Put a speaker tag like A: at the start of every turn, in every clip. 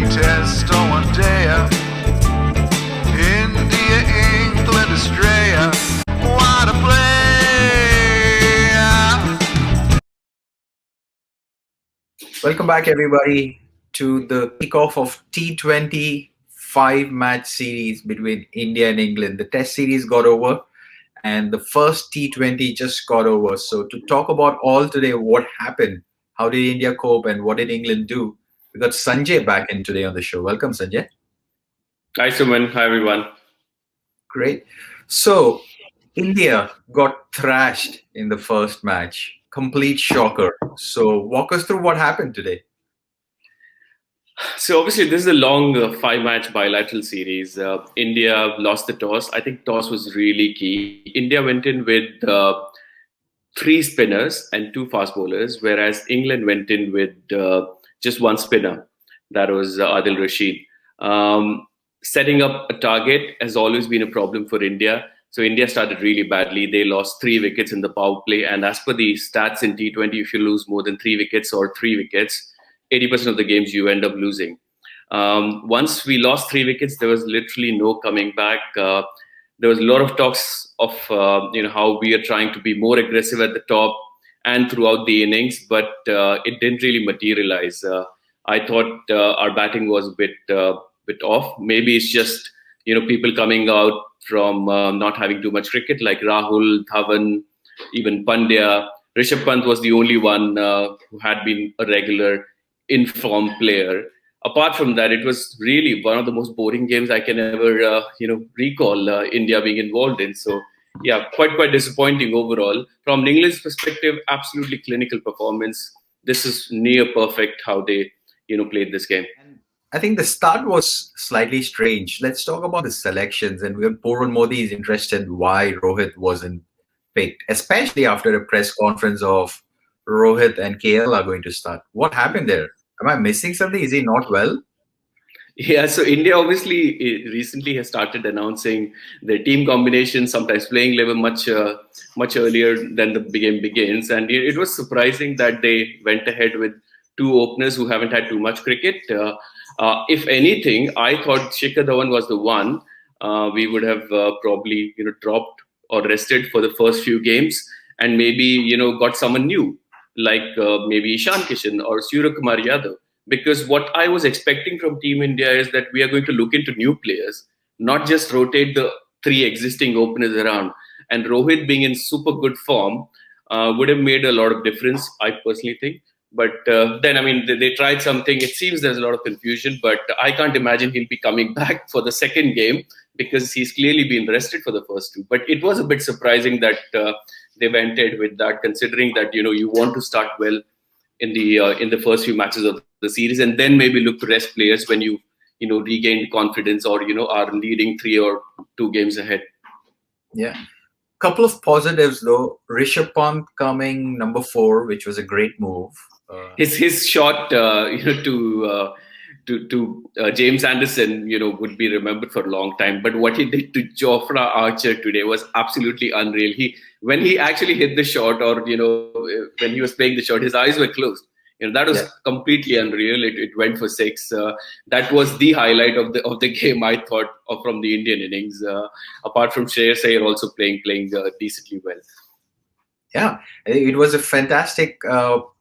A: Test on one day. India, England, Australia. Waadaplaya.
B: Welcome back, everybody, to the kickoff of T20 5-match series between India and England. The Test series got over, and the first T20 just got over. So, to talk about all today, what happened, how did India cope, and what did England do? We got Sanjay back in today on the show. Welcome, Sanjay.
C: Hi, Suman. Hi, everyone.
B: Great. So, India got thrashed in the first match. Complete shocker. So, walk us through what happened today.
C: So, obviously, this is a long 5-match bilateral series. India lost the toss. I think toss was really key. India went in with 3 spinners and 2 fast bowlers, whereas England went in with just 1 spinner. That was Adil Rashid. Setting up a target has always been a problem for India. So India started really badly. They lost 3 wickets in the power play. And as per the stats in T20, if you lose more than 3 wickets or 3 wickets, 80% of the games you end up losing. Once we lost 3 wickets, there was literally no coming back. There was a lot of talks of how we are trying to be more aggressive at the top and throughout the innings, but it didn't really materialize. I thought our batting was a bit off. Maybe it's just people coming out from not having too much cricket, like Rahul, Dhawan, even Pandya. Rishabh Pant was the only one who had been a regular in-form player. Apart from that, it was really one of the most boring games I can ever recall India being involved in. So yeah, quite disappointing overall. From England's perspective, absolutely clinical performance. This is near perfect how they played this game.
B: I think the start was slightly strange. Let's talk about the selections. And Purwan Modi is interested why Rohit wasn't picked, especially after a press conference of Rohit and KL are going to start. What happened there? Am I missing something? Is he not well?
C: Yeah, so India obviously recently has started announcing their team combination, sometimes playing 11 much earlier than the game begins. And it was surprising that they went ahead with 2 openers who haven't had too much cricket. If anything, I thought Shikhar Dhawan was the one we would have probably dropped or rested for the first few games, and maybe got someone new like maybe Ishan Kishan or Surya Kumar Yadav. Because what I was expecting from Team India is that we are going to look into new players, not just rotate the 3 existing openers around. And Rohit being in super good form would have made a lot of difference, I personally think. But then, I mean, they tried something. It seems there's a lot of confusion, but I can't imagine he'll be coming back for the second game because he's clearly been rested for the first 2. But it was a bit surprising that they went ahead with that, considering that, you want to start well in the first few matches of the series, and then maybe look to rest players when you regain confidence or are leading 3 or 2 games ahead.
B: Yeah. Couple of positives though. Rishabh Pant coming number 4, which was a great move.
C: His shot to James Anderson would be remembered for a long time. But what he did to Jofra Archer today was absolutely unreal. When he actually hit the shot, or when he was playing the shot, his eyes were closed. That was completely unreal. It went for 6. That was the highlight of the game, I thought, from the Indian innings. Apart from Shreyas Iyer also playing decently well.
B: Yeah, it was a fantastic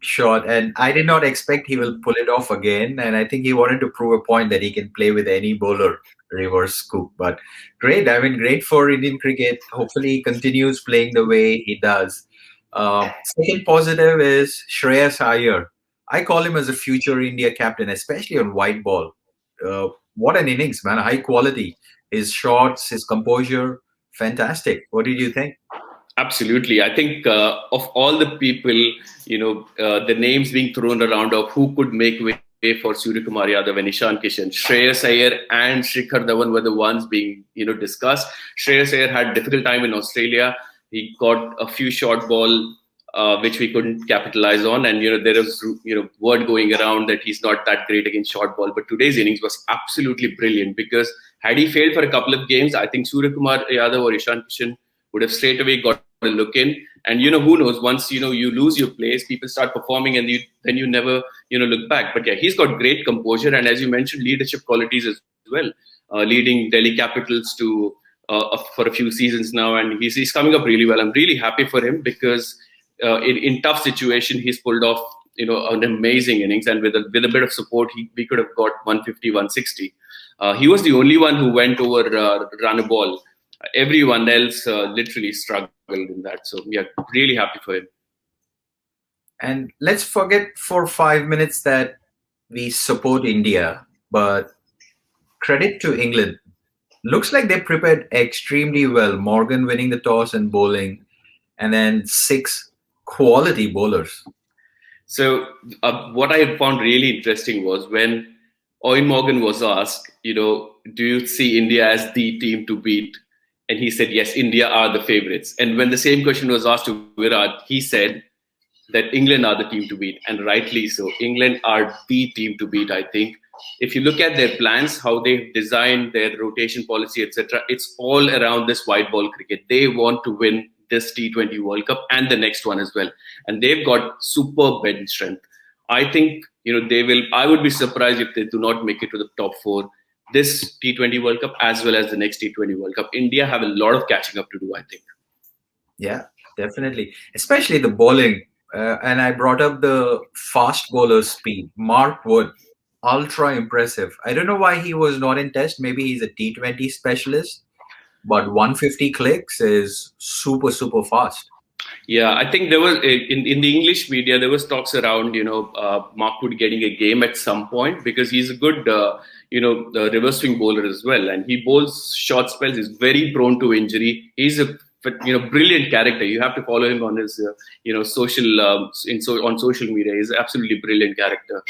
B: shot, and I did not expect he will pull it off again. And I think he wanted to prove a point that he can play with any bowler, reverse scoop. But great, I mean, great for Indian cricket. Hopefully, he continues playing the way he does. Second positive is Shreyas Iyer. I call him as a future India captain, especially on white ball. What an innings, man! High quality. His shots, his composure, fantastic. What did you think?
C: Absolutely. I think of all the people, the names being thrown around of who could make way for Surya Kumar Yadav and Ishan Kishan, Shreyas Iyer and Shikhar Dhawan were the ones being discussed. Shreyas Iyer had difficult time in Australia. He got a few short ball which we couldn't capitalize on, and there was word going around that he's not that great against short ball. But today's innings was absolutely brilliant, because had he failed for a couple of games, I think Surya Kumar Yadav or Ishan Kishan would have straight away got to look in. And who knows? Once you lose your place, people start performing, and you never look back. But yeah, he's got great composure, and as you mentioned, leadership qualities as well. Leading Delhi Capitals to for a few seasons now, and he's coming up really well. I'm really happy for him because in tough situation he's pulled off an amazing innings, and with a bit of support we could have got 150, 160. He was the only one who went over run a ball. Everyone else literally struggled in that. So yeah, really happy for him.
B: And let's forget for 5 minutes that we support India, but credit to England. Looks like they prepared extremely well. Morgan winning the toss and bowling, and then 6 quality bowlers.
C: So what I found really interesting was when Owen Morgan was asked, do you see India as the team to beat? And he said, yes, India are the favourites. And when the same question was asked to Virat, he said that England are the team to beat, and rightly so. England are the team to beat, I think. If you look at their plans, how they've designed their rotation policy, etc., it's all around this white ball cricket. They want to win this T20 World Cup and the next one as well. And they've got superb bench strength. I think, they will. I would be surprised if they do not make it to the top 4 this T20 World Cup as well as the next T20 World Cup. India have a lot of catching up to do, I think.
B: Yeah, definitely. Especially the bowling. And I brought up the fast bowler speed. Mark Wood, ultra impressive. I don't know why he was not in test. Maybe he's a T20 specialist, but 150 clicks is super, super fast.
C: Yeah, I think there was in the English media there was talks around Mark Wood getting a game at some point because he's a good reverse swing bowler as well, and he bowls short spells. He's very prone to injury. He's a brilliant character. You have to follow him on his social on social media. He's absolutely brilliant character.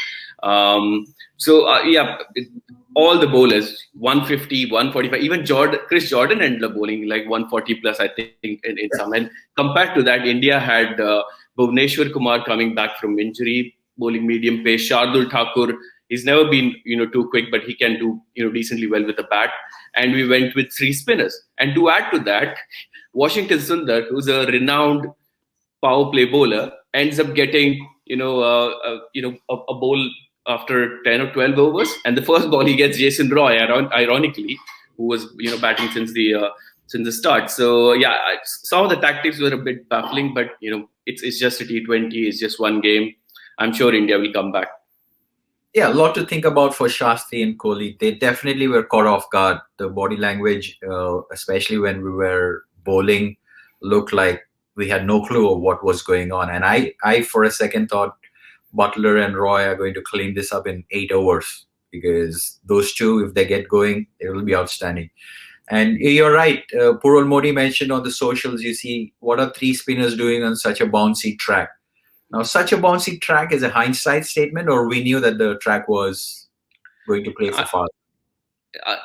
C: All the bowlers 150, 145, even Chris Jordan ended up bowling like 140 plus, I think, in some. And compared to that, India had Bhuvneshwar Kumar coming back from injury, bowling medium pace. Shardul Thakur, he's never been too quick, but he can do decently well with the bat. And we went with 3 spinners. And to add to that, Washington Sundar, who's a renowned power play bowler, ends up getting a bowl after 10 or 12 overs, and the first ball he gets Jason Roy, ironically, who was batting since the start. So yeah, some of the tactics were a bit baffling, but it's just a T20, it's just one game. I'm sure India will come back.
B: Yeah, a lot to think about for Shastri and Kohli. They definitely were caught off guard. The body language, especially when we were bowling, looked like we had no clue of what was going on. And I for a second thought Butler and Roy are going to clean this up in 8 overs, because those two, if they get going, it will be outstanding. And you're right. Purul Modi mentioned on the socials, you see, what are 3 spinners doing on such a bouncy track? Now, such a bouncy track is a hindsight statement, or we knew that the track was going to play for fast?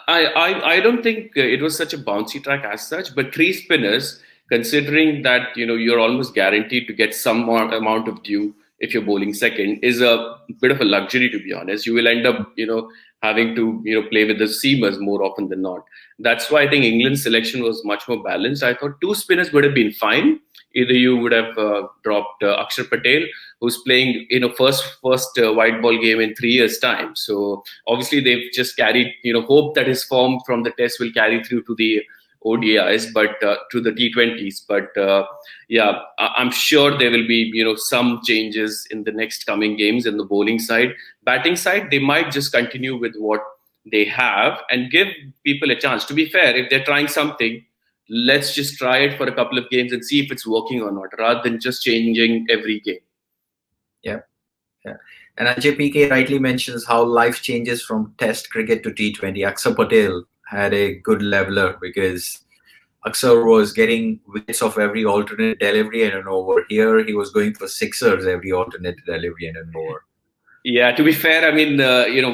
C: I don't think it was such a bouncy track as such, but 3 spinners, considering that you're almost guaranteed to get some more amount of due if you're bowling second, is a bit of a luxury, to be honest. You will end up having to play with the seamers more often than not. That's why I think England's selection was much more balanced. I thought 2 spinners would have been fine. Either you would have dropped Akshar Patel, who's playing first white ball game in 3 years' time. So obviously they've just carried hope that his form from the test will carry through to the ODIs, but to the T20s. But I'm sure there will be some changes in the next coming games in the bowling side. Batting side, they might just continue with what they have and give people a chance. To be fair, if they're trying something, let's just try it for a couple of games and see if it's working or not, rather than just changing every game.
B: Yeah. And Ajay PK rightly mentions how life changes from Test cricket to T20. Akshar Patel had a good leveler because Akshar was getting wickets of every alternate delivery and an over. Here, he was going for sixers every alternate delivery and an over.
C: Yeah, to be fair, I mean,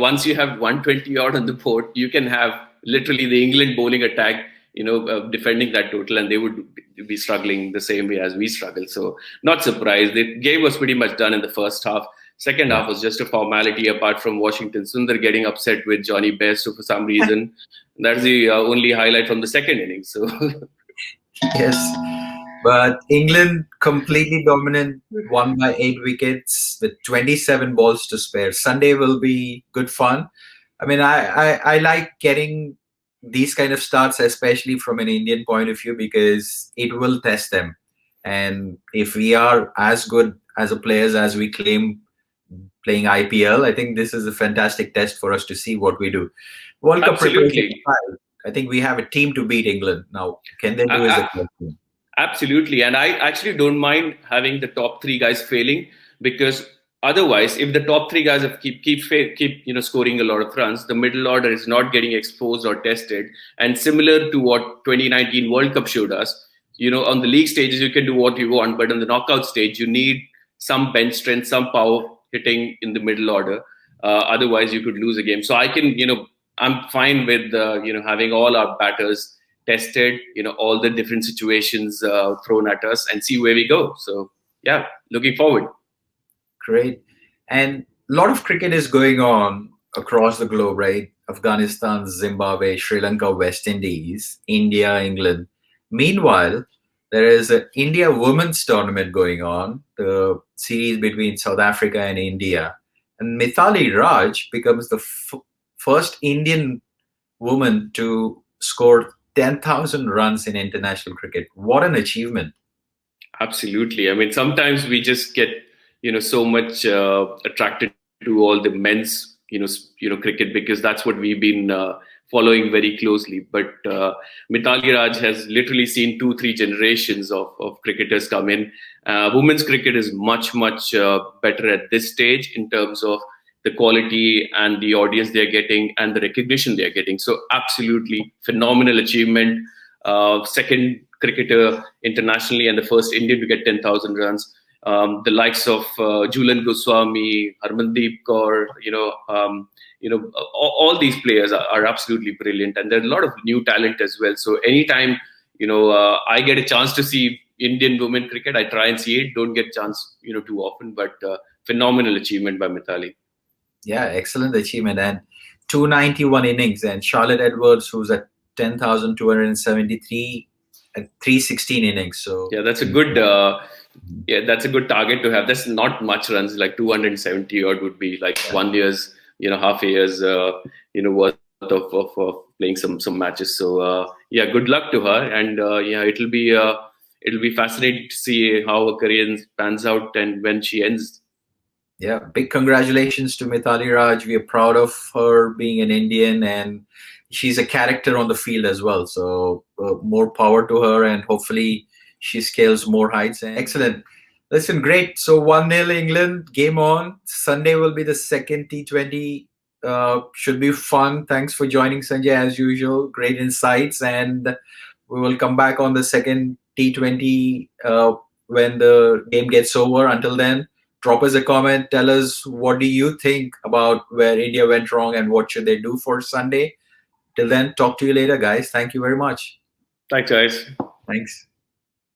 C: once you have 120 odd on the board, you can have literally the England bowling attack, defending that total, and they would be struggling the same way as we struggle. So, not surprised. The game was pretty much done in the first half. Second half was just a formality, apart from Washington Sundar getting upset with Johnny Bairstow for some reason. That's the only highlight from the second innings. So,
B: yes. But England completely dominant, won by 8 wickets with 27 balls to spare. Sunday will be good fun. I mean, I like getting these kind of starts, especially from an Indian point of view, because it will test them. And if we are as good as a players as we claim playing IPL, I think this is a fantastic test for us to see what we do. World Cup preparation
C: Absolutely.
B: aside, I think we have a team to beat England. Now, can they do is the question.
C: Absolutely. And I actually don't mind having the top three guys failing, because otherwise, if the top three guys have keep scoring a lot of runs, the middle order is not getting exposed or tested. And similar to what 2019 World Cup showed us, on the league stages you can do what you want, but on the knockout stage you need some bench strength, some power hitting in the middle order. Otherwise, you could lose a game. So I'm fine with having all our batters tested, all the different situations thrown at us, and see where we go. So yeah, looking forward.
B: Great. And a lot of cricket is going on across the globe, right? Afghanistan, Zimbabwe, Sri Lanka, West Indies, India, England. Meanwhile, there is an India women's tournament going on, the series between South Africa and India. And Mithali Raj becomes the first Indian woman to score 10,000 runs in international cricket. What an achievement!
C: Absolutely. I mean, sometimes we just get so much attracted to all the men's cricket, because that's what we've been following very closely. But Mithali Raj has literally seen 2-3 generations of cricketers come in. Women's cricket is much better at this stage in terms of the quality and the audience they're getting and the recognition they're getting. So absolutely phenomenal achievement. Second cricketer internationally and the first Indian to get 10,000 runs. The likes of Julan Goswami, Harmandeep Kaur, all these players are absolutely brilliant, and there's a lot of new talent as well. So anytime I get a chance to see Indian women cricket, I try and see it. Don't get a chance too often, but phenomenal achievement by Mithali.
B: Yeah, excellent achievement. And 291 innings. And Charlotte Edwards, who's at 10,273 at 316 innings. So
C: yeah, that's a good. That's a good target to have. That's not much runs. Like 270 odd would be like 1 year's, half a year's, worth of playing some matches. So yeah, good luck to her, and yeah, it'll be fascinating to see how her career pans out and when she ends.
B: Yeah, big congratulations to Mithali Raj. We are proud of her being an Indian, and she's a character on the field as well. So more power to her, and hopefully she scales more heights. And excellent. Listen, great. So 1-0 England, game on. Sunday will be the second T20. Should be fun. Thanks for joining, Sanjay, as usual. Great insights. And we will come back on the second T20 when the game gets over. Until then, drop us a comment. Tell us what do you think about where India went wrong and what should they do for Sunday. Till then, talk to you later, guys. Thank you very much.
C: Thanks, guys.
B: Thanks.